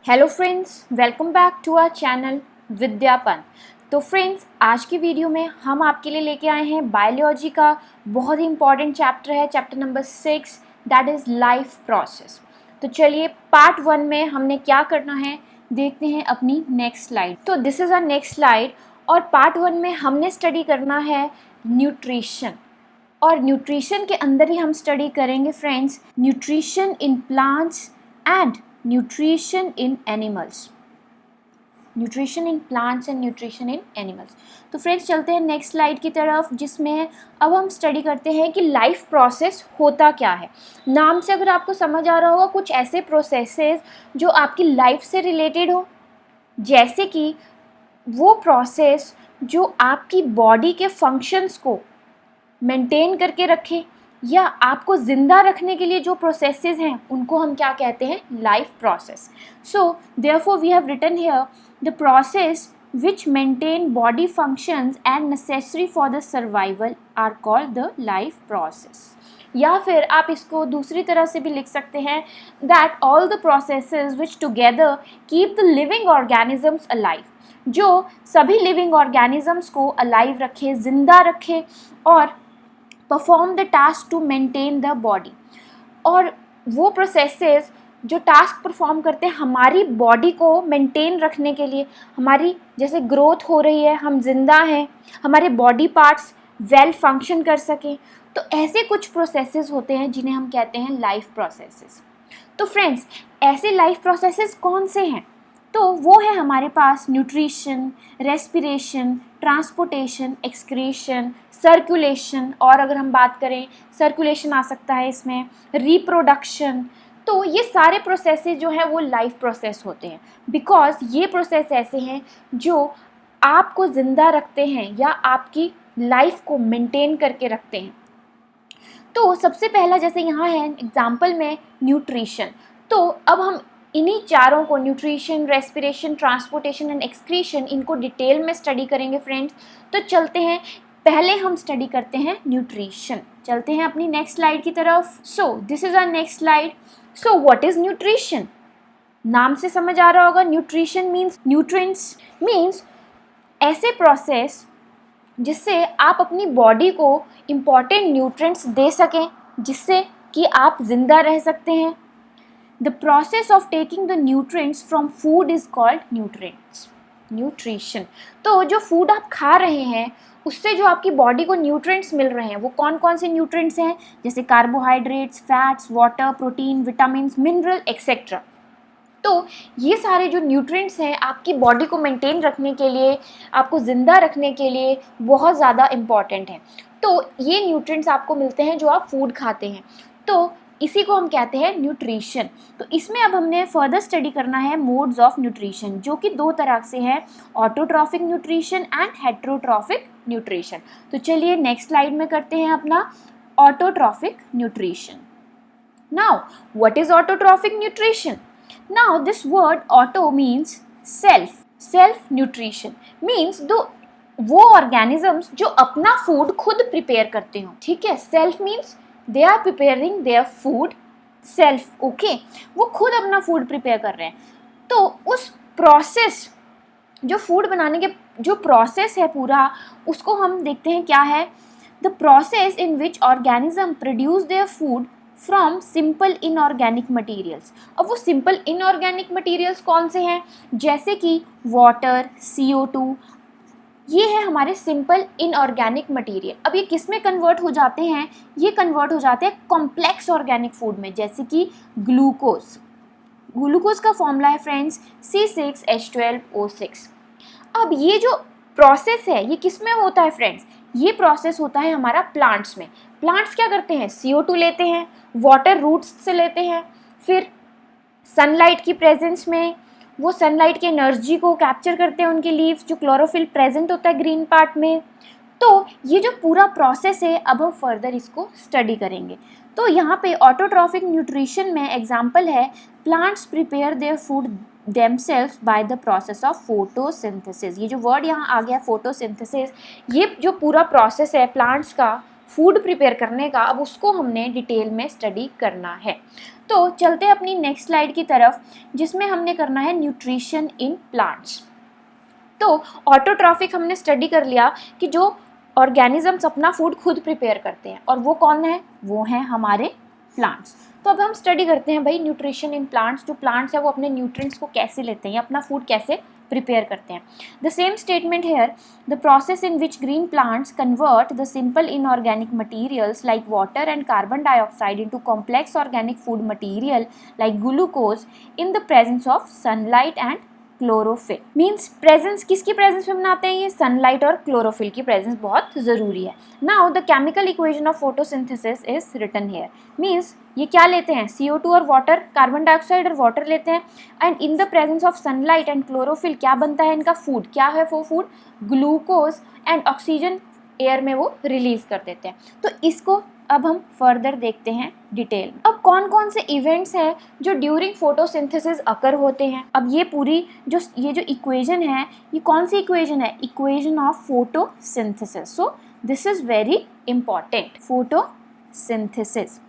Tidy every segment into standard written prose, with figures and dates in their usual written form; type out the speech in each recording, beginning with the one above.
Hello friends, welcome back to our channel Vidyapan. तो friends, आज की वीडियो में हम आपके लिए लेके आए हैं बायोलॉजी का बहुत ही इंपॉर्टेंट चैप्टर है, chapter number 6, that is life process. तो चलिए पार्ट 1 में हमने क्या करना है देखते हैं अपनी नेक्स्ट स्लाइड। तो this is our next slide और पार्ट 1 में हमने स्टडी करना है न्यूट्रिशन। और न्यूट्रिशन के अंदर ही हम स्टडी करेंगे friends nutrition in plants and nutrition in animals. Nutrition in plants and nutrition in animals. तो फ्रेंड्स चलते हैं नेक्स्ट स्लाइड की तरफ, जिसमें अब हम स्टडी करते हैं कि लाइफ प्रोसेस होता क्या है। नाम से अगर आपको समझ आ रहा होगा, कुछ ऐसे प्रोसेसेस जो आपकी लाइफ से रिलेटेड हो, जैसे कि वो प्रोसेस जो आपकी बॉडी के फंक्शंस को मेंटेन करके रखे या आपको ज़िंदा रखने के लिए जो प्रोसेसेस हैं उनको हम क्या कहते हैं, life process. So therefore we have written here the process which maintain body functions and necessary for the survival are called the life process। या फिर आप इसको दूसरी तरह से भी लिख सकते हैं that all the processes which together keep the living organisms alive, जो सभी लिविंग ऑर्गेनिजम्स को अलाइव रखे, ज़िंदा रखे और perform the task to maintain the body. और वो प्रोसेसेस जो टास्क परफॉर्म करते हैं हमारी बॉडी को मेंटेन रखने के लिए, हमारी जैसे ग्रोथ हो रही है, हम जिंदा हैं, हमारे बॉडी पार्ट्स वेल फंक्शन कर सकें, तो ऐसे कुछ प्रोसेसेस होते हैं जिन्हें हम कहते हैं लाइफ प्रोसेसेस। तो फ्रेंड्स, ऐसे लाइफ प्रोसेसेस कौन से हैं? तो वो है हमारे पास nutrition, respiration, transportation, excretion, circulation, और अगर हम बात करें सर्कुलेशन आ सकता है इसमें, रिप्रोडक्शन। तो ये सारे प्रोसेसेस जो हैं वो लाइफ प्रोसेस होते हैं, बिकॉज ये प्रोसेस ऐसे हैं जो आपको ज़िंदा रखते हैं या आपकी लाइफ को मेंटेन करके रखते हैं। तो सबसे पहला जैसे यहाँ है एग्जाम्पल में न्यूट्रिशन। तो अब हम इन्हीं चारों को, nutrition, respiration, transportation and excretion, इनको डिटेल में स्टडी करेंगे फ्रेंड्स। तो चलते हैं, पहले हम स्टडी करते हैं न्यूट्रिशन। चलते हैं अपनी नेक्स्ट स्लाइड की तरफ। So this is our next slide. So what is nutrition? नाम से समझ आ रहा होगा, न्यूट्रिशन मीन्स, न्यूट्रिएंट्स मीन्स ऐसे प्रोसेस जिससे आप अपनी बॉडी को इम्पॉर्टेंट न्यूट्रिएंट्स दे सकें, जिससे कि आप जिंदा रह सकते हैं। The process of taking the nutrients from food is called nutrition। तो जो फूड आप खा रहे हैं उससे जो आपकी बॉडी को न्यूट्रिएंट्स मिल रहे हैं वो कौन कौन से न्यूट्रिएंट्स हैं? जैसे carbohydrates, fats, water, protein, vitamins, mineral etcetera. तो ये सारे जो न्यूट्रिएंट्स हैं आपकी बॉडी को मेंटेन रखने के लिए, आपको ज़िंदा रखने के लिए बहुत ज़्यादा इम्पॉर्टेंट हैं। तो ये न्यूट्रिएंट्स आपको मिलते हैं जो आप फूड खाते हैं, तो इसी को हम कहते हैं न्यूट्रिशन। तो इसमें अब हमने फर्दर स्टडी करना है मोड्स ऑफ न्यूट्रिशन, जो कि दो तरह से है, autotrophic nutrition and heterotrophic nutrition. तो चलिए नेक्स्ट स्लाइड में करते हैं अपना autotrophic nutrition. Now what is autotrophic nutrition? Now this word auto means self nutrition means वो ऑर्गेनिजम्स जो अपना फूड खुद प्रिपेयर करते हो, ठीक है। Self means they are preparing their food self, okay, वो खुद अपना फूड प्रिपेयर कर रहे हैं। तो उस प्रोसेस, जो फूड बनाने के जो प्रोसेस है पूरा, उसको हम देखते हैं क्या है, the process in which organism produce their food from simple inorganic materials. अब वो सिंपल इनऑर्गेनिक मटीरियल्स कौन से हैं? जैसे कि वाटर, CO2, ये है हमारे सिंपल इनऑर्गेनिक मटेरियल। अब ये किस में कन्वर्ट हो जाते हैं? ये कन्वर्ट हो जाते हैं कॉम्प्लेक्स ऑर्गेनिक फूड में, जैसे कि ग्लूकोज। ग्लूकोज का फॉर्मूला है फ्रेंड्स C6H12O6। अब ये जो प्रोसेस है ये किस में होता है फ्रेंड्स? ये प्रोसेस होता है हमारा प्लांट्स में। प्लांट्स क्या करते हैं? CO2 लेते हैं, वाटर रूट्स से लेते हैं, फिर सनलाइट की प्रेजेंस में वो सनलाइट की एनर्जी को कैप्चर करते हैं उनके लीव्स, जो क्लोरोफिल प्रेजेंट होता है ग्रीन पार्ट में। तो ये जो पूरा प्रोसेस है अब हम फर्दर इसको स्टडी करेंगे। तो यहाँ पे ऑटोट्रॉफिक न्यूट्रिशन में एग्जांपल है, plants prepare their food themselves by the process of photosynthesis. ये जो वर्ड यहाँ आ गया फोटोसिंथेसिस, ये जो पूरा प्रोसेस है प्लांट्स का फूड प्रिपेयर करने का, अब उसको हमने डिटेल में स्टडी करना है। तो चलते हैं अपनी नेक्स्ट स्लाइड की तरफ, जिसमें हमने करना है न्यूट्रिशन इन प्लांट्स। तो ऑटोट्रॉफिक हमने स्टडी कर लिया कि जो ऑर्गेनिजम्स अपना फूड खुद प्रिपेयर करते हैं, और वो कौन है, वो हैं हमारे प्लांट्स। तो अब हम स्टडी करते हैं भाई न्यूट्रिशन इन प्लांट्स। जो प्लांट्स है वो अपने न्यूट्रिएंट्स को कैसे लेते हैं, अपना फूड कैसे प्रिपेयर करते हैं। The same statement hair, the process in which green plants convert the simple inorganic materials like water and carbon dioxide into complex organic food material like glucose in the presence of sunlight and chlorophyll. Means presence किसकी presence में बनाते हैं, ये sunlight और chlorophyll की presence बहुत ज़रूरी है। Now the chemical equation of photosynthesis is written here. Means ये क्या लेते हैं, CO2 और वाटर, कार्बन डाइऑक्साइड और वाटर लेते हैं, and in the presence of sunlight and chlorophyll क्या बनता है इनका फूड, क्या है वो food, glucose and oxygen air में वो रिलीज कर देते हैं। तो इसको अब हम फर्दर देखते हैं डिटेल में। अब कौन कौन से इवेंट्स हैं जो ड्यूरिंग फोटोसिंथेसिस अकर होते हैं। अब ये पूरी ये जो इक्वेशन है, ये कौन सी इक्वेशन है, equation of photosynthesis. So this is very important, photosynthesis.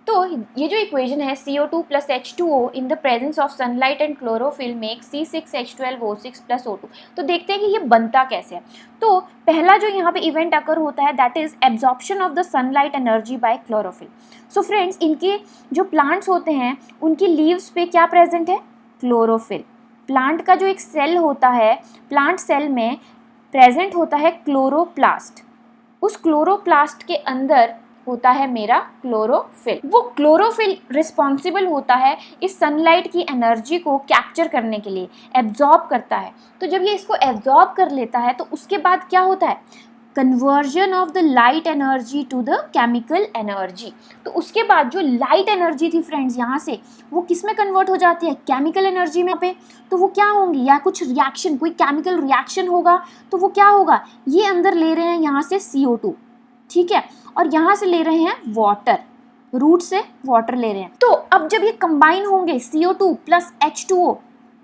तो ये जो इक्वेशन है CO2 + H2O in the presence of sunlight and chlorophyll make C6H12O6 + O2। तो देखते हैं कि ये बनता कैसे है। तो पहला जो यहाँ पे इवेंट अकर होता है that is absorption of the sunlight energy by chlorophyll. So friends, इनके जो प्लांट्स होते हैं उनकी लीव्स पे क्या प्रेजेंट है, क्लोरोफिल। प्लांट का जो एक सेल होता है, प्लांट सेल में प्रेजेंट होता है क्लोरोप्लास्ट। उस क्लोरोप्लास्ट के अंदर होता है मेरा क्लोरोफिल। वो क्लोरोफिल रिस्पॉन्सिबल होता है इस सनलाइट की एनर्जी को कैप्चर करने के लिए, एब्जॉर्ब करता है। तो जब ये इसको एब्जॉर्ब कर लेता है तो उसके बाद क्या होता है, conversion of the light energy to the chemical energy. तो उसके बाद जो लाइट एनर्जी थी फ्रेंड्स यहाँ से, वो किस में कन्वर्ट हो जाती है, केमिकल एनर्जी में पे। तो वो क्या होंगी, या कुछ रिएक्शन, कोई केमिकल रिएक्शन होगा, तो वो क्या होगा, ये अंदर ले रहे हैं यहाँ से CO2, ठीक है, और यहाँ से ले रहे हैं वाटर, रूट से वाटर ले रहे हैं। तो अब जब ये कंबाइन होंगे CO2 + H2O,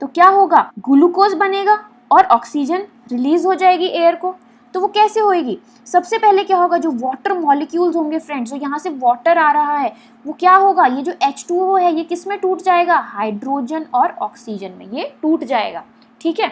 तो क्या होगा, ग्लूकोज बनेगा और ऑक्सीजन रिलीज हो जाएगी एयर को। तो वो कैसे होएगी, सबसे पहले क्या होगा, जो वाटर मॉलिक्यूल्स होंगे फ्रेंड्स, जो यहाँ से वाटर आ रहा है, वो क्या होगा, ये जो H2O है ये किस में टूट जाएगा, हाइड्रोजन और ऑक्सीजन में ये टूट जाएगा, ठीक है।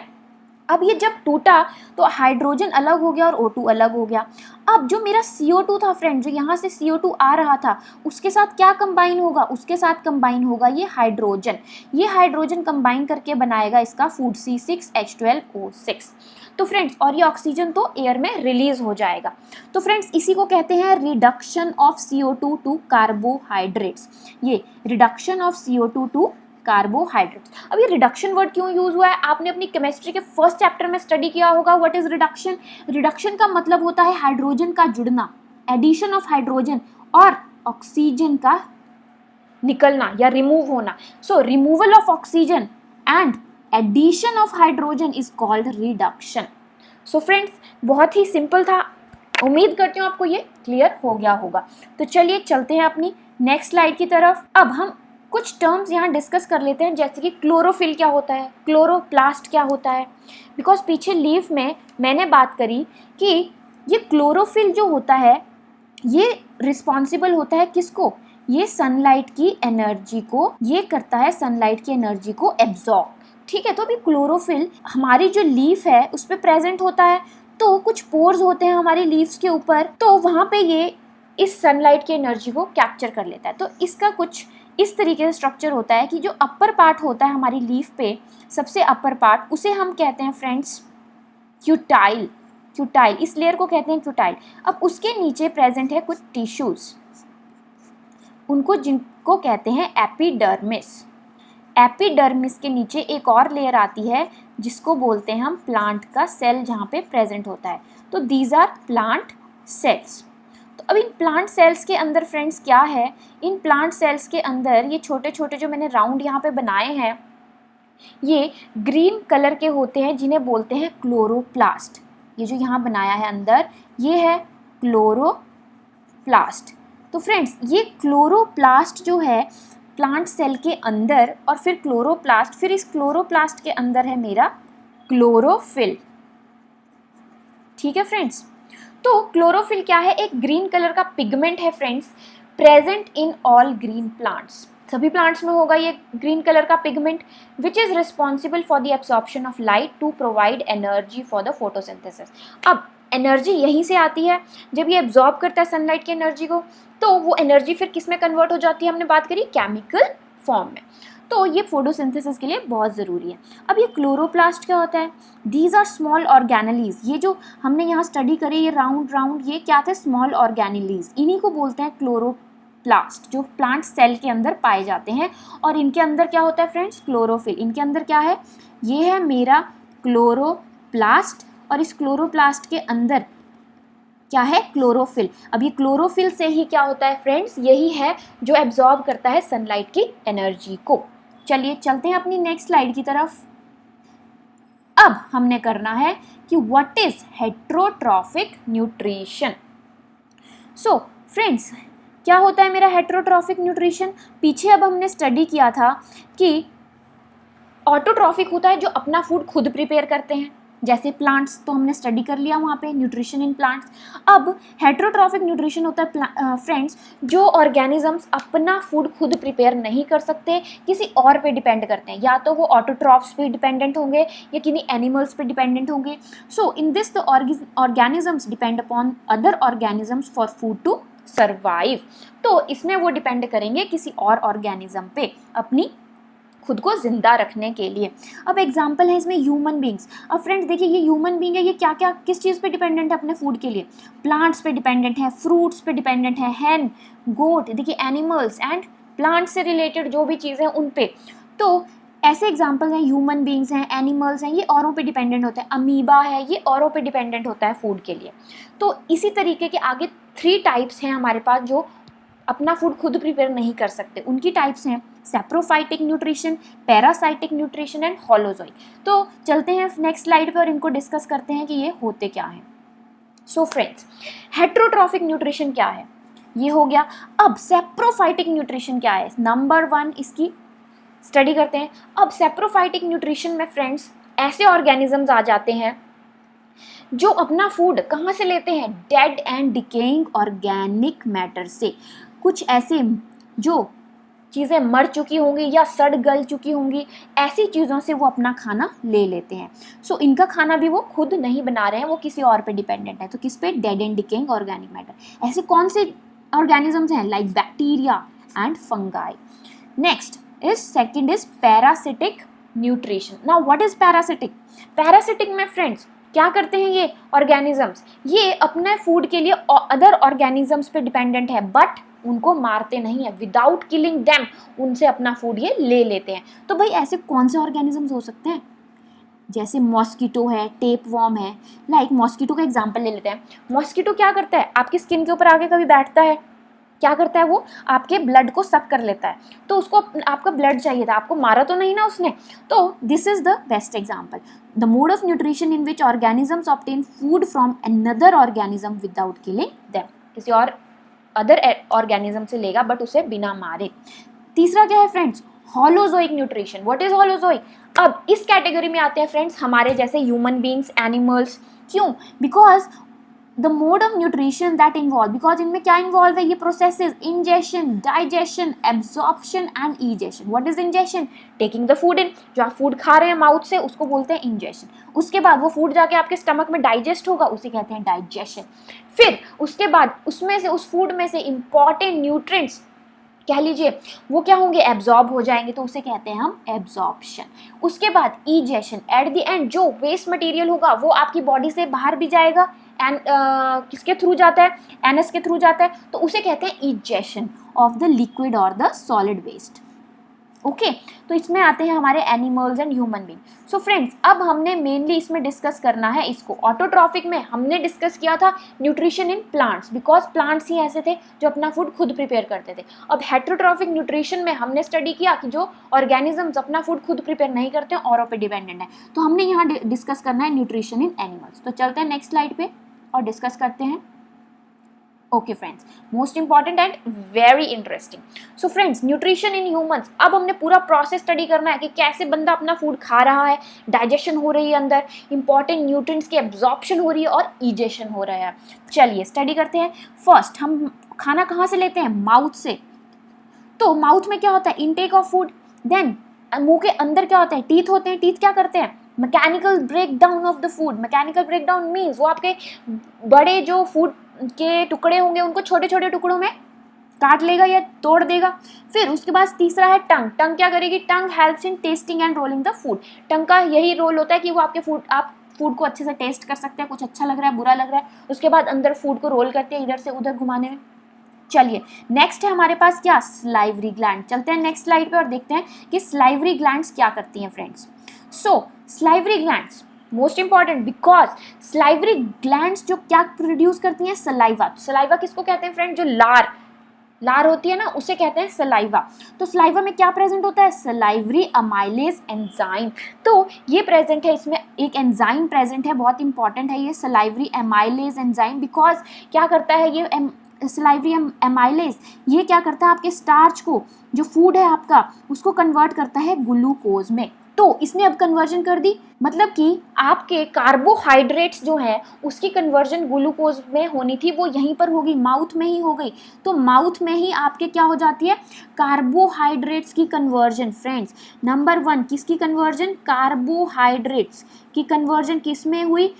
अब ये जब टूटा तो हाइड्रोजन अलग हो गया और O2 अलग हो गया। अब जो मेरा CO2 था फ्रेंड, जो यहाँ से CO2 आ रहा था, उसके साथ क्या कंबाइन होगा, उसके साथ कंबाइन होगा ये हाइड्रोजन। ये हाइड्रोजन कंबाइन करके बनाएगा इसका फूड C6H12O6। तो फ्रेंड्स, और ये ऑक्सीजन तो एयर में रिलीज हो जाएगा। तो फ्रेंड्स, इसी को कहते हैं reduction of CO2 to carbohydrates. ये reduction of CO2 to carbohydrates. अब ये रिडक्शन वर्ड क्यों यूज हुआ है, आपने अपनी केमिस्ट्री के फर्स्ट चैप्टर में स्टडी किया होगा। व्हाट इज रिडक्शन, रिडक्शन का मतलब होता है हाइड्रोजन का जुड़ना, एडिशन ऑफ हाइड्रोजन, और ऑक्सीजन का निकलना या रिमूव होना। So removal of oxygen and addition of hydrogen is called reduction. So friends, बहुत ही सिंपल था, उम्मीद करती हूँ आपको ये क्लियर हो गया होगा। तो चलिए चलते हैं अपनी नेक्स्ट स्लाइड की तरफ। अब हम कुछ टर्म्स यहाँ डिस्कस कर लेते हैं, जैसे कि क्लोरोफिल क्या होता है, क्लोरोप्लास्ट क्या होता है। बिकॉज पीछे लीफ में मैंने बात करी कि ये क्लोरोफिल जो होता है ये रिस्पॉन्सिबल होता है किसको, ये सनलाइट की एनर्जी को, ये करता है सनलाइट की एनर्जी को एब्जॉर्ब, ठीक है। तो अभी क्लोरोफिल हमारी जो लीफ है उस पर प्रेजेंट होता है, तो कुछ पोर्स होते हैं हमारी लीव्स के ऊपर, तो वहाँ पे ये इस सनलाइट की एनर्जी को कैप्चर कर लेता है। तो इसका कुछ इस तरीके से स्ट्रक्चर होता है कि जो अपर पार्ट होता है हमारी लीफ पे, सबसे अपर पार्ट, उसे हम कहते हैं फ्रेंड्स क्यूटाइल। क्यूटाइल, इस लेयर को कहते हैं क्यूटाइल। अब उसके नीचे प्रेजेंट है कुछ टिश्यूज, जिनको कहते हैं एपिडर्मिस। एपिडर्मिस के नीचे एक और लेयर आती है जिसको बोलते हैं हम प्लांट का सेल, जहाँ पे प्रेजेंट होता है। तो दीज आर प्लांट सेल्स। तो अब इन प्लांट सेल्स के अंदर फ्रेंड्स क्या है, इन प्लांट सेल्स के अंदर ये छोटे छोटे जो मैंने राउंड यहाँ पे बनाए हैं, ये ग्रीन कलर के होते हैं, जिन्हें बोलते हैं क्लोरोप्लास्ट। ये जो यहाँ बनाया है अंदर, ये है क्लोरोप्लास्ट। तो फ्रेंड्स, ये क्लोरोप्लास्ट जो है प्लांट सेल के अंदर, और फिर क्लोरोप्लास्ट, फिर इस क्लोरोप्लास्ट के अंदर है मेरा क्लोरोफिल, ठीक है फ्रेंड्स। तो क्लोरोफिल क्या है, एक ग्रीन कलर का पिगमेंट है friends, present in all green plants, सभी प्लांट्स में होगा ये ग्रीन कलर का pigment, which is responsible for the absorption of light to provide energy for the photosynthesis. अब एनर्जी यहीं से आती है, जब ये एब्जॉर्ब करता है सनलाइट की एनर्जी को, तो वो एनर्जी फिर किस में कन्वर्ट हो जाती है, हमने बात करी केमिकल फॉर्म में। तो ये फोटोसिंथेसिस के लिए बहुत ज़रूरी है। अब ये क्लोरोप्लास्ट क्या होता है, दीज आर स्मॉल ऑर्गेनेलीज, ये जो हमने यहाँ स्टडी करे ये राउंड राउंड ये क्या थे, स्मॉल ऑर्गेनेलीज, इन्हीं को बोलते हैं क्लोरोप्लास्ट, जो प्लांट सेल के अंदर पाए जाते हैं। और इनके अंदर क्या होता है फ्रेंड्स, क्लोरोफिल, इनके अंदर क्या है, ये है मेरा क्लोरोप्लास्ट, और इस क्लोरोप्लास्ट के अंदर क्या है, क्लोरोफिल। अब ये क्लोरोफिल से ही क्या होता है फ्रेंड्स, यही है जो एब्जॉर्ब करता है सनलाइट की एनर्जी को। चलिए चलते हैं अपनी नेक्स्ट स्लाइड की तरफ। अब हमने करना है कि what is heterotrophic nutrition. So friends क्या होता है मेरा हेट्रोट्रॉफिक न्यूट्रिशन, पीछे अब हमने स्टडी किया था कि ऑटोट्रॉफिक होता है जो अपना फूड खुद प्रिपेयर करते हैं, जैसे प्लांट्स, तो हमने स्टडी कर लिया वहाँ पे न्यूट्रिशन इन प्लांट्स। अब हेट्रोट्रॉफिक न्यूट्रिशन होता है फ्रेंड्स जो ऑर्गेनिजम्स अपना फूड खुद प्रिपेयर नहीं कर सकते, किसी और पे डिपेंड करते हैं, या तो वो ऑटोट्रॉफ्स पे डिपेंडेंट होंगे या किन्हीं एनिमल्स पे डिपेंडेंट होंगे। So in this the organisms depend upon other organisms for food to survive. तो इसमें वो डिपेंड करेंगे किसी और ऑर्गेनिज्म पे अपनी खुद को जिंदा रखने के लिए। अब एग्जाम्पल है इसमें ह्यूमन बींग्स। अब फ्रेंड्स देखिए ये ह्यूमन बींग है, ये क्या क्या किस चीज़ पे डिपेंडेंट है अपने फूड के लिए, प्लांट्स पे डिपेंडेंट है, फ्रूट्स पे डिपेंडेंट है, हैन, गोट, देखिए एनिमल्स एंड प्लांट्स से रिलेटेड जो भी चीज़ें उन पे। तो ऐसे एग्जाम्पल हैं, ह्यूमन बींग्स हैं, एनिमल्स हैं, ये औरों पे डिपेंडेंट होता है, अमीबा है ये औरों पे डिपेंडेंट होता है फूड के लिए। तो इसी तरीके के आगे 3 टाइप्स हैं हमारे पास जो अपना फूड खुद प्रिपेयर नहीं कर सकते। उनकी टाइप्स हैं saprophytic nutrition, parasitic nutrition and holozoic. तो चलते हैं नेक्स्ट स्लाइड पे और इनको डिस्कस करते हैं कि ये होते क्या हैं। सो फ्रेंड्स हेट्रोट्रॉफिक न्यूट्रिशन क्या है, ये हो गया। अब सैप्रोफाइटिक न्यूट्रिशन क्या है, नंबर 1 इसकी स्टडी करते हैं। अब सैप्रोफाइटिक न्यूट्रिशन में फ्रेंड्स ऐसे ऑर्गेनिजम्स आ जाते हैं जो अपना फूड कहाँ से लेते हैं, dead and decaying organic matter से। कुछ ऐसे जो चीज़ें मर चुकी होंगी या सड़ गल चुकी होंगी, ऐसी चीज़ों से वो अपना खाना ले लेते हैं। सो इनका खाना भी वो खुद नहीं बना रहे हैं, वो किसी और पे डिपेंडेंट है। तो किस पे, dead and decaying organic matter. ऐसे कौन से ऑर्गेनिजम्स हैं, like bacteria and fungi. Next is second is parasitic nutrition. Now what is parasitic, parasitic में फ्रेंड्स क्या करते हैं ये ऑर्गेनिजम्स, ये अपने फूड के लिए अदर ऑर्गेनिजम्स पे डिपेंडेंट है, बट उनको मारते नहीं है, विदाउट किलिंग देम उनसे अपना फूड ये ले लेते हैं। तो भाई ऐसे कौन से ऑर्गेनिजम्स हो सकते हैं, जैसे मॉस्किटो है, टेप वॉर्म है। लाइक मॉस्किटो का एग्जांपल ले लेते हैं। मॉस्किटो क्या करता है, आपकी स्किन के ऊपर आके कभी बैठता है, क्या करता है वो आपके ब्लड को सक कर लेता है। तो उसको आपका ब्लड चाहिए था, आपको मारा तो नहीं ना उसने। तो this is the best example, the mode of nutrition in which organisms obtain food from another organism without killing them, किसी और अदर ऑर्गेनिज्म से लेगा बट उसे बिना मारे। तीसरा क्या है friends, holozoic nutrition. What is holozoic, अब इस कैटेगरी में आते हैं फ्रेंड्स हमारे जैसे ह्यूमन बींग्स, एनिमल्स। क्यों, because the mode of nutrition that involve, because इनमें क्या इन्वॉल्व है, ये processes ingestion, digestion, absorption and egestion. What is ingestion, taking the food in, जो आप फूड खा रहे हैं माउथ से उसको बोलते हैं इंजेशन। उसके बाद वो फूड जाके आपके स्टमक में डाइजेस्ट होगा, उसे कहते हैं डाइजेशन। फिर उसके बाद उसमें से, उस फूड में से इंपॉर्टेंट न्यूट्रिएंट्स कह लीजिए वो क्या होंगे, एब्जॉर्ब हो जाएंगे, तो उसे कहते हैं हम एब्जॉर्प्शन। उसके बाद इजेशन, एट द एंड जो वेस्ट मटेरियल होगा वो आपकी बॉडी से बाहर भी जाएगा, एंड किसके थ्रू जाता है, एनएस के थ्रू जाता है, तो उसे कहते हैं इजेशन ऑफ द लिक्विड और द सॉलिड वेस्ट। ओके तो इसमें आते हैं हमारे animals and human being. So friends अब हमने मेनली इसमें डिस्कस करना है इसको। ऑटोट्रॉफिक में हमने डिस्कस किया था nutrition in plants, because plants ही ऐसे थे जो अपना फूड खुद प्रिपेयर करते थे। अब हेट्रोट्रॉफिक न्यूट्रिशन में हमने स्टडी किया कि जो ऑर्गेनिजम्स अपना फूड खुद प्रिपेयर नहीं करते हैं, औरों पे डिपेंडेंट है। तो हमने यहाँ डिस्कस करना है न्यूट्रिशन इन एनिमल्स। तो चलते हैं नेक्स्ट स्लाइड पे और डिस्कस करते हैं। Okay friends, most important and very interesting. So friends, nutrition in humans. अब हमने पूरा प्रोसेस स्टडी करना है कि कैसे बंदा अपना फूड खा रहा है, डाइजेशन हो रही है, अंदर इंपॉर्टेंट न्यूट्रिएंट्स की एब्जॉर्प्शन हो रही है और इजेशन हो रहा है. चलिए स्टडी करते हैं. फर्स्ट हम खाना कहाँ से लेते हैं? माउथ से. तो माउथ में क्या होता है? Intake of food. देन मुंह के अंदर क्या होता है? टीथ होते हैं. टीथ क्या करते हैं? Mechanical break down of the food. Mechanical break down means वो आपके बड़े जो फूड के टुकड़े होंगे उनको छोटे छोटे टुकड़ों में काट लेगा या तोड़ देगा. फिर उसके बाद तीसरा है टंग. टंग क्या करेगी? Tongue helps in tasting and rolling the food. Tongue का यही रोल होता है कि वो आपके आप फूड को अच्छे से टेस्ट कर सकते हैं. कुछ अच्छा लग रहा है, बुरा लग रहा है, उसके बाद अंदर फूड को रोल करते हैं इधर से उधर घुमाने में. चलिए नेक्स्ट है हमारे पास क्या? Salivary gland. चलते हैं नेक्स्ट स्लाइड पे और देखते हैं कि स्लाइवरी ग्लैंड्स क्या करती हैं friends. So salivary glands most important because salivary glands जो क्या प्रोड्यूस करती हैं? सलाइवा. सलाइवा किसको कहते हैं फ्रेंड? जो लार होती है ना, उसे कहते हैं सलाइवा. तो सलाइवा में क्या प्रेजेंट होता है? Salivary amylase enzyme. तो ये प्रेजेंट है, इसमें एक एंजाइम प्रेजेंट है, बहुत इंपॉर्टेंट है ये सलाइवरी अमाइलेज एंजाइम. बिकॉज क्या करता है ये सलाइवरी एमाइलेज, ये क्या करता है? आपके स्टार्च को, जो फूड है आपका, उसको कन्वर्ट करता है ग्लूकोज में. तो इसने अब कन्वर्जन कर दी, मतलब कि आपके कार्बोहाइड्रेट्स जो हैं उसकी कन्वर्जन ग्लूकोज में होनी थी, वो यहीं पर होगी, माउथ में ही हो गई. तो माउथ में ही आपके क्या हो जाती है? कार्बोहाइड्रेट्स की कन्वर्जन. फ्रेंड्स नंबर 1 किसकी कन्वर्जन? कार्बोहाइड्रेट्स की कन्वर्जन किस में हुई?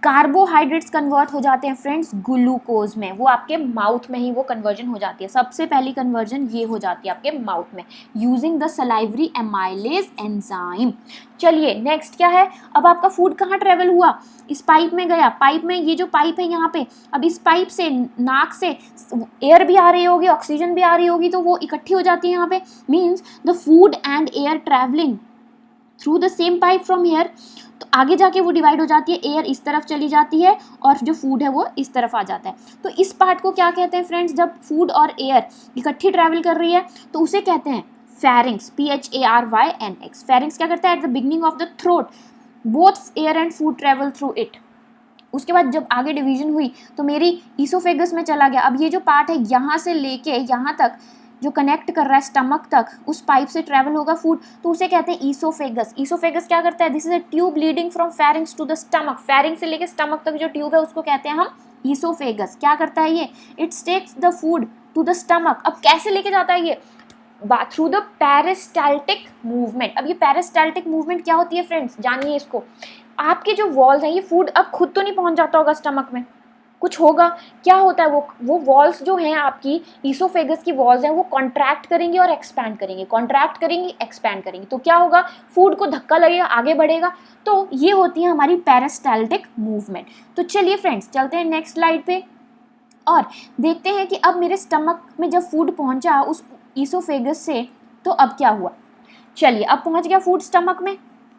कार्बोहाइड्रेट्स कन्वर्ट हो जाते हैं फ्रेंड्स ग्लूकोज में. वो आपके माउथ में ही वो कन्वर्जन हो जाती है. सबसे पहली कन्वर्जन ये हो जाती है आपके माउथ में using the salivary amylase enzyme. चलिए नेक्स्ट क्या है? अब आपका फूड कहाँ ट्रेवल हुआ? इस पाइप में गया. पाइप में, ये जो पाइप है यहाँ पे, अब इस पाइप से, नाक से एयर भी आ रही होगी, ऑक्सीजन भी आ रही होगी, तो वो इकट्ठी हो जाती है यहाँ पे. Means the food and air travelling through the same pipe from here. तो आगे जाके वो डिवाइड हो जाती है, एयर इस तरफ चली जाती है और जो फूड है वो इस तरफ आ जाता है. तो इस पार्ट को क्या कहते हैं फ्रेंड्स? जब फूड और एयर इकट्ठी ट्रैवल कर रही है तो उसे कहते हैं फेरिंग्स. PHARYNX. फेरिंग्स क्या करता है? At the beginning of the throat both air and food travel through it. उसके बाद जब आगे डिवीजन हुई तो मेरी ईसोफेगस में चला गया. अब ये जो पार्ट है यहाँ से लेके यहाँ तक जो कनेक्ट कर रहा है स्टमक तक, उस पाइप से ट्रैवल होगा फूड, तो उसे कहते हैं ईसोफेगस. ईसोफेगस क्या करता है? This is a tube leading from pharynx to the stomach. Pharynx से लेके स्टमक तक जो ट्यूब है उसको कहते हैं हम ईसोफेगस. क्या करता है ये? It takes the food to the stomach. अब कैसे लेके जाता है ये? Through the peristaltic movement. अब ये पेरिस्टाल्टिक मूवमेंट क्या होती है फ्रेंड्स? जानिए इसको. आपके जो वॉल्स हैं, ये फूड अब खुद तो नहीं पहुंच जाता होगा स्टमक में, कुछ होगा. क्या होता है? वो वॉल्स जो हैं आपकी ईसोफेगस की वॉल्स हैं, वो कॉन्ट्रैक्ट करेंगी और एक्सपैंड करेंगी, कॉन्ट्रैक्ट करेंगी, एक्सपैंड करेंगी. तो क्या होगा? फूड को धक्का लगेगा, आगे बढ़ेगा. तो ये होती है हमारी पेरिस्टाल्टिक मूवमेंट. तो चलिए फ्रेंड्स चलते हैं नेक्स्ट स्लाइड पे और देखते हैं कि अब मेरे स्टमक में जब फूड पहुंचा उस ईसोफेगस से, तो अब क्या हुआ. चलिए अब पहुंच गया फूड स्टमक में.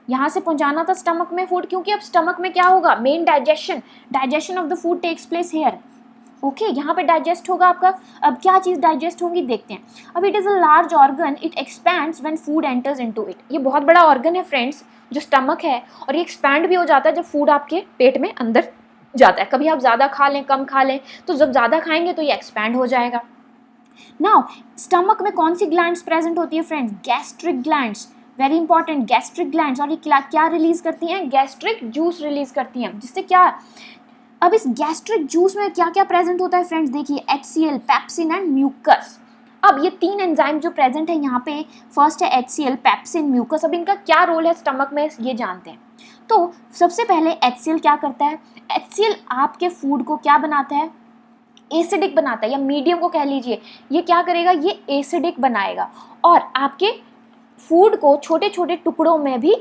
यहाँ से पहुंचाना था स्टमक में फूड, क्योंकि अब स्टमक में क्या होगा? Main digestion of the food takes place here. Okay, यहाँ पे डाइजेस्ट होगा आपका. अब क्या चीज़ डाइजेस्ट होगी देखते हैं. अब it is a large organ, it expands when food enters into it. ये बहुत बड़ा ऑर्गन है फ्रेंड्स जो स्टमक है, और ये एक्सपैंड भी हो जाता है जब फूड आपके पेट में अंदर जाता है. कभी आप ज़्यादा खा लें, कम खा लें, तो जब ज़्यादा खाएंगे तो ये एक्सपैंड हो जाएगा. नाउ स्टमक में कौन सी ग्लैंड्स प्रेजेंट होती है friends? Gastric glands. Very important, gastric glands. और ये क्या रिलीज करती हैं? गैस्ट्रिक जूस रिलीज करती हैं. जिससे क्या, अब इस गैस्ट्रिक जूस में क्या क्या प्रेजेंट होता है फ्रेंड्स? देखिए HCl, पेप्सिन एंड म्यूकस. अब ये 3 एंजाइम जो प्रेजेंट है यहाँ पे, फर्स्ट है HCl, पेप्सिन, म्यूकस. अब इनका क्या रोल है स्टमक में ये जानते हैं. तो सबसे पहले HCl क्या करता है? HCl आपके फूड को क्या बनाता है? एसिडिक बनाता है, या मीडियम को कह लीजिए. ये क्या करेगा? ये एसिडिक बनाएगा और आपके फूड को छोटे छोटे टुकड़ों में भी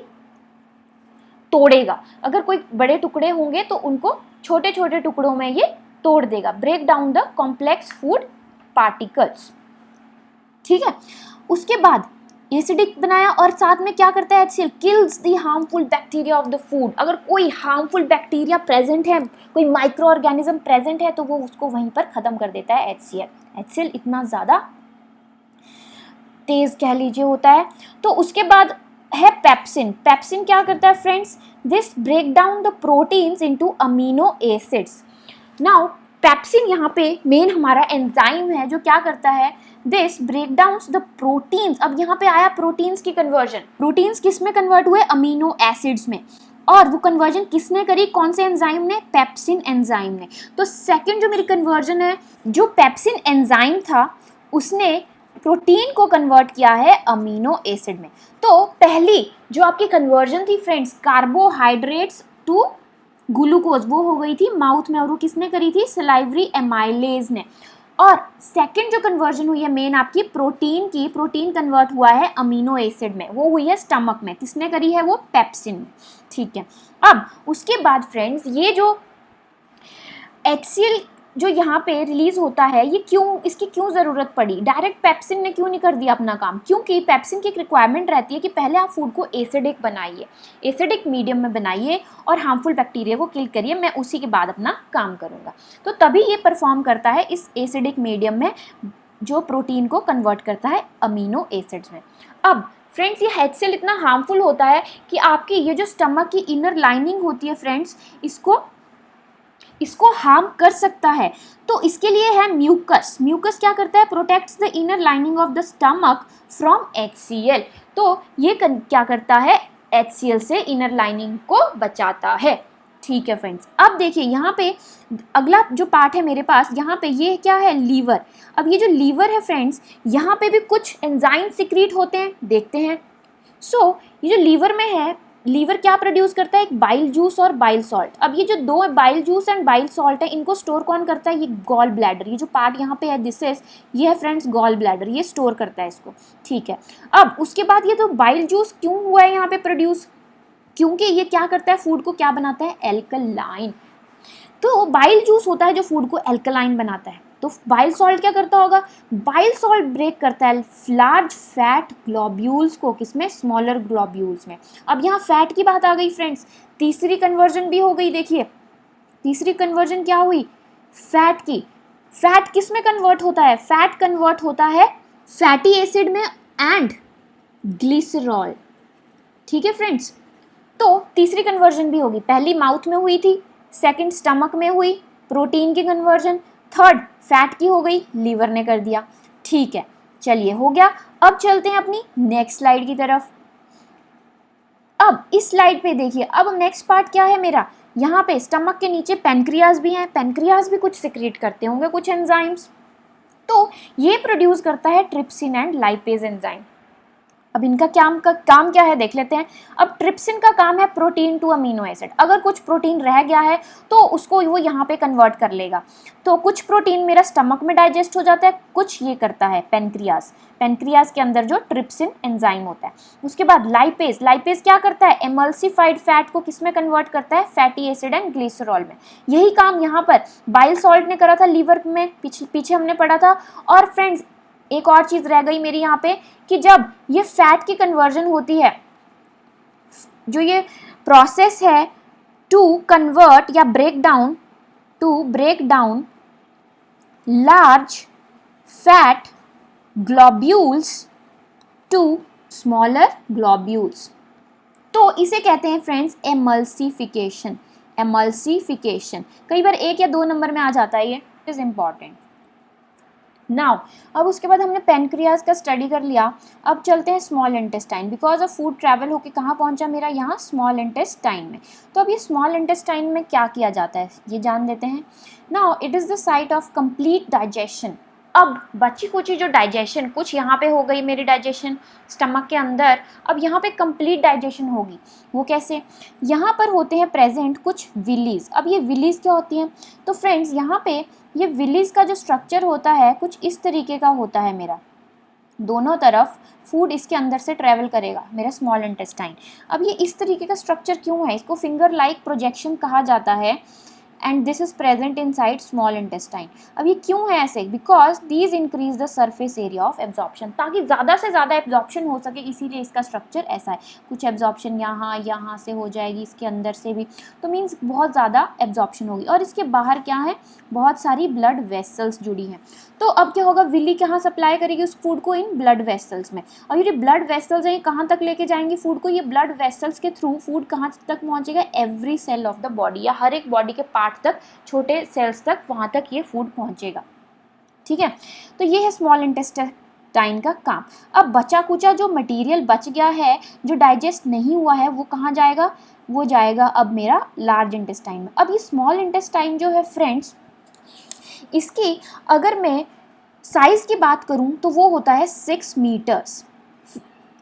तोड़ेगा. अगर कोई बड़े टुकड़े होंगे तो उनको छोटे छोटे टुकड़ों में ये तोड़ देगा. Break down the complex food particles. ठीक है, उसके बाद एसिडिक बनाया और साथ में क्या करता है HCl? Kills the harmful bacteria of the food. अगर कोई हार्मफुल बैक्टीरिया प्रेजेंट है, कोई माइक्रो ऑर्गेनिज्म प्रेजेंट है, तो वो उसको वहीं पर ख़त्म कर देता है HCl इतना ज़्यादा तेज़ कह लीजिए होता है. तो उसके बाद है पेप्सिन. पेप्सिन क्या करता है friends? This break down the proteins into amino acids. Now pepsin यहाँ पे मेन हमारा एंजाइम है जो क्या करता है, this break down the proteins. अब यहाँ पे आया प्रोटीन्स की कन्वर्जन, प्रोटीन्स किस में कन्वर्ट हुए, अमीनो एसिड्स में, और वो कन्वर्जन किसने करी, कौन से एंजाइम ने, पेप्सिन एंजाइम ने। तो सेकंड जो मेरी कन्वर्जन है, जो पेप्सिन एंजाइम था उसने प्रोटीन को कन्वर्ट किया है अमीनो एसिड में। तो पहली जो आपकी कन्वर्जन थी फ्रेंड्स, कार्बोहाइड्रेट्स टू ग्लूकोज, वो हो गई थी माउथ में, और वो किसने करी थी, सलाइवरी एमाइलेज ने। और सेकंड जो कन्वर्जन हुई है मेन आपकी प्रोटीन की, प्रोटीन कन्वर्ट हुआ है अमीनो एसिड में, वो हुई है स्टमक में, किसने करी है, वो पेप्सिन में। ठीक है, अब उसके बाद फ्रेंड्स ये जो HCl जो यहाँ पे रिलीज होता है, ये क्यों, इसकी क्यों ज़रूरत पड़ी, डायरेक्ट पेप्सिन ने क्यों नहीं कर दिया अपना काम, क्योंकि पेप्सिन की एक रिक्वायरमेंट रहती है कि पहले आप फूड को एसिडिक बनाइए, एसिडिक मीडियम में बनाइए और हार्मफुल बैक्टीरिया को किल करिए, मैं उसी के बाद अपना काम करूँगा। तो तभी ये परफॉर्म करता है इस एसिडिक मीडियम में, जो प्रोटीन को कन्वर्ट करता है अमीनो एसिड्स में। अब फ्रेंड्स ये HCl इतना हार्मफुल होता है कि आपकी ये जो स्टमक की इनर लाइनिंग होती है फ्रेंड्स, इसको हार्म कर सकता है। तो इसके लिए है म्यूकस, म्यूकस क्या करता है, protects the inner lining of the stomach from HCl। तो ये क्या करता है, HCl से इनर लाइनिंग को बचाता है। ठीक है फ्रेंड्स, अब देखिए यहाँ पे अगला जो पार्ट है मेरे पास, यहाँ पे ये क्या है, लीवर। अब ये जो लीवर है फ्रेंड्स, यहाँ पे भी कुछ एंजाइम सिक्रीट होते हैं, देखते हैं। सो ये जो लीवर में है, लीवर क्या प्रोड्यूस करता है, एक बाइल जूस और बाइल सॉल्ट। अब ये जो दो bile juice and bile salt है, इनको स्टोर कौन करता है, ये गॉल ब्लैडर, ये जो पार्ट यहाँ पे है दिस इज, ये है फ्रेंड्स गॉल ब्लैडर, ये स्टोर करता है इसको। ठीक है, अब उसके बाद ये तो बाइल जूस क्यों हुआ है यहाँ पे प्रोड्यूस, क्योंकि ये क्या करता है, फूड को क्या बनाता है, एल्कलाइन। तो बाइल जूस होता है जो फूड को एल्कलाइन बनाता है। तो बाइल सॉल्ट क्या करता होगा, बाइल सॉल्ट ब्रेक करता है लार्ज फैट ग्लोब्यूल्स को, किसमें, स्मॉलर ग्लोब्यूल्स में। अब यहाँ फैट की बात आ गई फ्रेंड्स, तीसरी कन्वर्जन भी हो गई। देखिए तीसरी कन्वर्जन क्या हुई, फैट की। फैट किस में कन्वर्ट होता है, फैट कन्वर्ट होता है फैटी एसिड में एंड ग्लिसरॉल। ठीक है फ्रेंड्स, तो तीसरी कन्वर्जन भी होगी, पहली माउथ में हुई थी, सेकंड स्टमक में हुई प्रोटीन की कन्वर्जन, थर्ड फैट की हो गई, लीवर ने कर दिया। ठीक है, चलिए हो गया। अब चलते हैं अपनी नेक्स्ट स्लाइड की तरफ। अब इस स्लाइड पे देखिए, अब नेक्स्ट पार्ट क्या है मेरा, यहाँ पे स्टमक के नीचे पेनक्रियाज भी हैं, पेनक्रियाज भी कुछ सिक्रीट करते होंगे, कुछ एंजाइम्स। तो ये प्रोड्यूस करता है ट्रिप्सिन एंड लाइपेज एंजाइम। अब इनका काम क्या है देख लेते हैं। अब ट्रिप्सिन का काम है प्रोटीन टू अमीनो एसिड, अगर कुछ प्रोटीन रह गया है तो उसको वो यहाँ पे कन्वर्ट कर लेगा। तो कुछ प्रोटीन मेरा स्टमक में डाइजेस्ट हो जाता है, कुछ ये करता है पेनक्रियाज, पेनक्रियाज के अंदर जो ट्रिप्सिन एंजाइम होता है। उसके बाद लाइपेज, लाइपेज क्या करता है, एमल्सिफाइड फैट को किस में कन्वर्ट करता है, फैटी एसिड एंड ग्लिसरॉल में। यही काम यहाँ पर बाइल सॉल्ट ने करा था लीवर में, पीछे हमने पढ़ा था। और फ्रेंड्स एक और चीज़ रह गई मेरी यहाँ पे, कि जब ये फैट की कन्वर्जन होती है, जो ये प्रोसेस है टू कन्वर्ट या break down large fat globules to smaller globules, तो इसे कहते हैं फ्रेंड्स एमल्सिफिकेशन। एमल्सिफिकेशन कई बार 1 या 2 नंबर में आ जाता है, ये इज इम्पॉर्टेंट। नाउ अब उसके बाद हमने पेनक्रियाज का स्टडी कर लिया, अब चलते हैं small intestine. Because of food travel होके कहाँ पहुँचा मेरा, यहाँ स्मॉल इंटेस्टाइन में। तो अब ये स्मॉल इंटेस्टाइन में क्या किया जाता है ये जान लेते हैं। Now it is the site of complete digestion. अब बची कुची जो डाइजेशन, कुछ यहाँ पे हो गई मेरी डाइजेशन स्टमक के अंदर, अब यहाँ पे कंप्लीट डाइजेशन होगी। वो कैसे, यहाँ पर होते हैं प्रेजेंट कुछ विलीज। अब ये विलीज क्या होती हैं, तो फ्रेंड्स यहाँ पे ये विलीज का जो स्ट्रक्चर होता है कुछ इस तरीके का होता है मेरा, दोनों तरफ फूड इसके अंदर से ट्रैवल करेगा मेरा स्मॉल इंटेस्टाइन। अब ये इस तरीके का स्ट्रक्चर क्यों है, इसको फिंगर लाइक प्रोजेक्शन कहा जाता है, and this is present inside small intestine. अब ये क्यों है ऐसे, because these increase the surface area of absorption, ताकि ज़्यादा से ज़्यादा एब्जॉर्प्शन हो सके, इसीलिए इसका स्ट्रक्चर ऐसा है। कुछ एब्जॉर्प्शन यहाँ से हो जाएगी, इसके अंदर से भी, तो मीन्स बहुत ज़्यादा एब्जॉर्प्शन होगी। और इसके बाहर क्या है, बहुत सारी ब्लड वेसल्स जुड़ी हैं। तो अब क्या होगा, विली कहाँ सप्लाई करेगी उस फूड को, इन ब्लड वेसल्स में। और ये ब्लड वेसल्स हैं कहाँ तक लेके जाएंगी फूड को, ये ब्लड वेसल्स के थ्रू फूड कहाँ तक पहुँचेगा, every cell of the body, या हर एक बॉडी के पार्ट पार्ट तक, छोटे सेल्स तक, वहाँ तक ये फूड पहुँचेगा। ठीक है, तो ये है स्मॉल इंटेस्टाइन का काम। अब बचा कुचा जो मटेरियल बच गया है, जो डाइजेस्ट नहीं हुआ है, वो कहाँ जाएगा? वो जाएगा अब मेरा लार्ज इंटेस्टाइन में। अब ये स्मॉल इंटेस्टाइन जो है फ्रेंड्स, इसकी अगर मैं साइज़ की बात करूँ तो वो होता है 6 मीटर्स,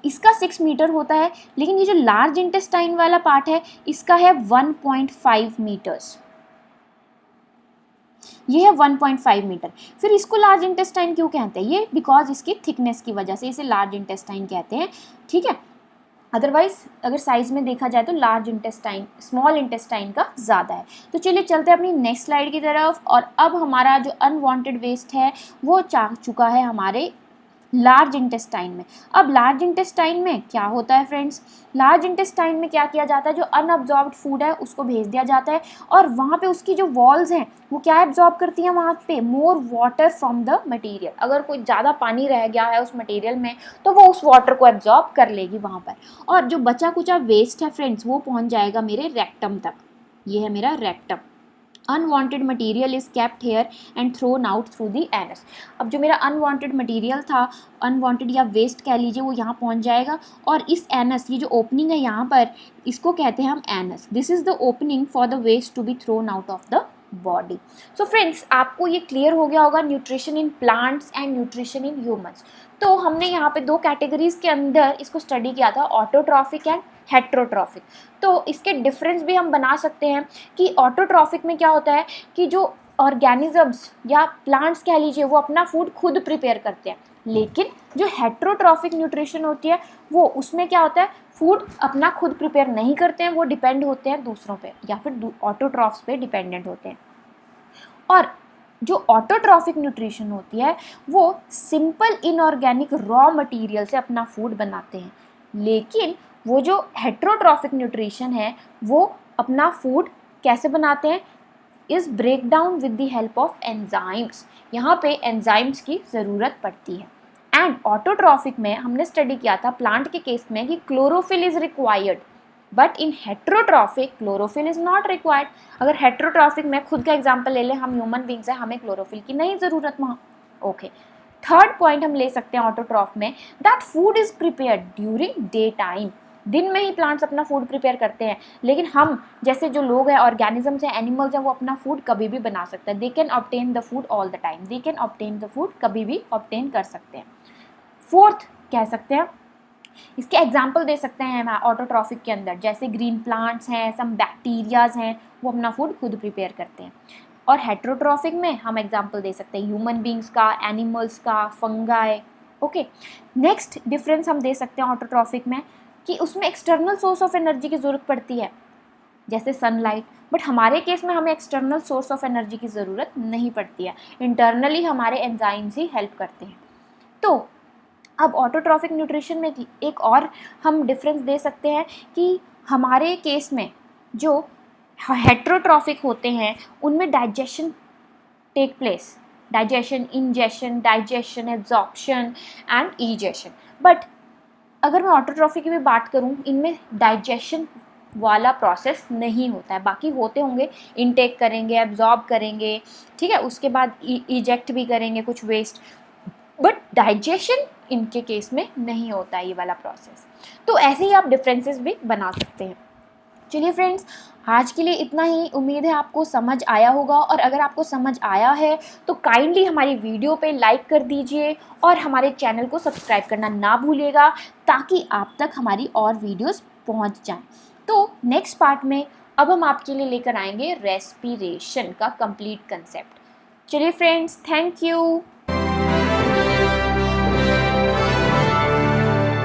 इसका 6 मीटर होता है। लेकिन ये जो लार्ज इंटेस्टाइन वाला पार्ट है, इसका है 1.5 मीटर्स, ये है 1.5 मीटर। फिर इसको लार्ज इंटेस्टाइन क्यों कहते हैं? ये बिकॉज इसकी थिकनेस की वजह से इसे लार्ज इंटेस्टाइन कहते हैं। ठीक है, अदरवाइज अगर साइज में देखा जाए तो लार्ज इंटेस्टाइन स्मॉल इंटेस्टाइन का ज़्यादा है। तो चलिए चलते हैं अपनी नेक्स्ट स्लाइड की तरफ। और अब हमारा जो अनवांटेड वेस्ट है वो जा चुका है हमारे लार्ज इंटेस्टाइन में। अब लार्ज इंटेस्टाइन में क्या होता है फ्रेंड्स? लार्ज इंटेस्टाइन में क्या किया जाता है? जो अनअब्जॉर्ब्ड फूड है उसको भेज दिया जाता है, और वहाँ पे उसकी जो वॉल्स हैं वो क्या एब्जॉर्ब करती हैं? वहाँ पे more water from the material. अगर कोई ज़्यादा पानी रह गया है उस मटेरियल में तो वो उस वाटर को एब्जॉर्ब कर लेगी वहाँ पर, और जो बचा कुचा वेस्ट है फ्रेंड्स वो पहुँच जाएगा मेरे रेक्टम तक। ये है मेरा rectum. Unwanted material is kept here and thrown out through the anus. अब जो मेरा अनवांटेड मटेरियल था, अनवांटेड या वेस्ट कह लीजिए, वो यहाँ पहुँच जाएगा, और इस एनस, ये जो ओपनिंग है यहाँ पर, इसको कहते हैं हम anus. This is the opening for the waste to be thrown out of the body. So friends, आपको ये क्लियर हो गया होगा nutrition in plants and nutrition in humans. तो हमने यहाँ पे 2 कैटेगरीज के अंदर इसको स्टडी किया था, ऑटोट्रॉफिक एंड हेट्रोट्रॉफिक। तो इसके डिफरेंस भी हम बना सकते हैं कि ऑटोट्रॉफिक में क्या होता है कि जो ऑर्गेनिजम्स या प्लांट्स कह लीजिए वो अपना फूड खुद प्रिपेयर करते हैं, लेकिन जो हेट्रोट्रॉफिक न्यूट्रिशन होती है वो उसमें क्या होता है, फूड अपना खुद प्रिपेयर नहीं करते हैं, वो डिपेंड होते हैं दूसरों पे या फिर ऑटोट्रॉफ्स पे डिपेंडेंट होते हैं। और जो ऑटोट्रॉफिक न्यूट्रिशन होती है वो सिंपल इनऑर्गेनिक रॉ मटेरियल से अपना फूड बनाते हैं, लेकिन वो जो हेट्रोट्रॉफिक न्यूट्रिशन है वो अपना फूड कैसे बनाते हैं? Is break down with the help of enzymes. यहाँ पे एंजाइम्स की ज़रूरत पड़ती है। एंड ऑटोट्रॉफिक में हमने स्टडी किया था प्लांट के केस में कि chlorophyll is required, but in heterotrophic chlorophyll is not required. अगर हेट्रोट्रॉफिक में खुद का एग्जाम्पल ले लें, हम ह्यूमन बींग्स हैं, हमें क्लोरोफिल की नहीं ज़रूरत वहाँ। ओके, थर्ड पॉइंट हम ले सकते हैं ऑटोट्रॉफ में, that food is prepared during day time. दिन में ही प्लांट्स अपना फूड प्रिपेयर करते हैं, लेकिन हम जैसे जो लोग हैं, ऑर्गेनिजम्स हैं, एनिमल्स हैं, वो अपना फूड कभी भी बना सकते हैं। They can obtain the food all the time, they can obtain the food, कभी भी ऑब्टेन कर सकते हैं। फोर्थ कह सकते हैं, इसके एग्जाम्पल दे सकते हैं हम ऑटोट्रॉफिक के अंदर, जैसे ग्रीन प्लांट्स हैं, सम बैक्टीरियाज हैं, वो अपना फूड खुद प्रिपेयर करते हैं। और हेट्रोट्रॉफिक में हम एग्जाम्पल दे सकते हैं ह्यूमन बींग्स का, एनिमल्स का, फंगाई। ओके, नेक्स्ट डिफरेंस हम दे सकते हैं ऑटोट्रॉफिक में कि उसमें एक्सटर्नल सोर्स ऑफ एनर्जी की ज़रूरत पड़ती है, जैसे सनलाइट, बट हमारे केस में हमें एक्सटर्नल सोर्स ऑफ एनर्जी की ज़रूरत नहीं पड़ती है, इंटरनली हमारे एंजाइम्स ही हेल्प करते हैं। तो अब ऑटोट्रॉफिक न्यूट्रिशन में एक और हम डिफरेंस दे सकते हैं कि हमारे केस में जो हेट्रोट्रॉफिक होते हैं उनमें digestion take place, digestion, ingestion, digestion, absorption and egestion. But अगर मैं ऑटोट्रॉफिक की भी बात करूं, इनमें डाइजेशन वाला प्रोसेस नहीं होता है, बाकी होते होंगे, इनटेक करेंगे, एब्जॉर्ब करेंगे, ठीक है, उसके बाद इजेक्ट भी करेंगे कुछ वेस्ट, बट डाइजेशन इनके केस में नहीं होता है ये वाला प्रोसेस। तो ऐसे ही आप डिफरेंसेस भी बना सकते हैं। चलिए फ्रेंड्स, आज के लिए इतना ही। उम्मीद है आपको समझ आया होगा, और अगर आपको समझ आया है तो काइंडली हमारी वीडियो पे लाइक कर दीजिए और हमारे चैनल को सब्सक्राइब करना ना भूलिएगा, ताकि आप तक हमारी और वीडियोस पहुंच जाएं। तो नेक्स्ट पार्ट में अब हम आपके लिए लेकर आएंगे रेस्पिरेशन का कंप्लीट कंसेप्ट। चलिए फ्रेंड्स, थैंक यू।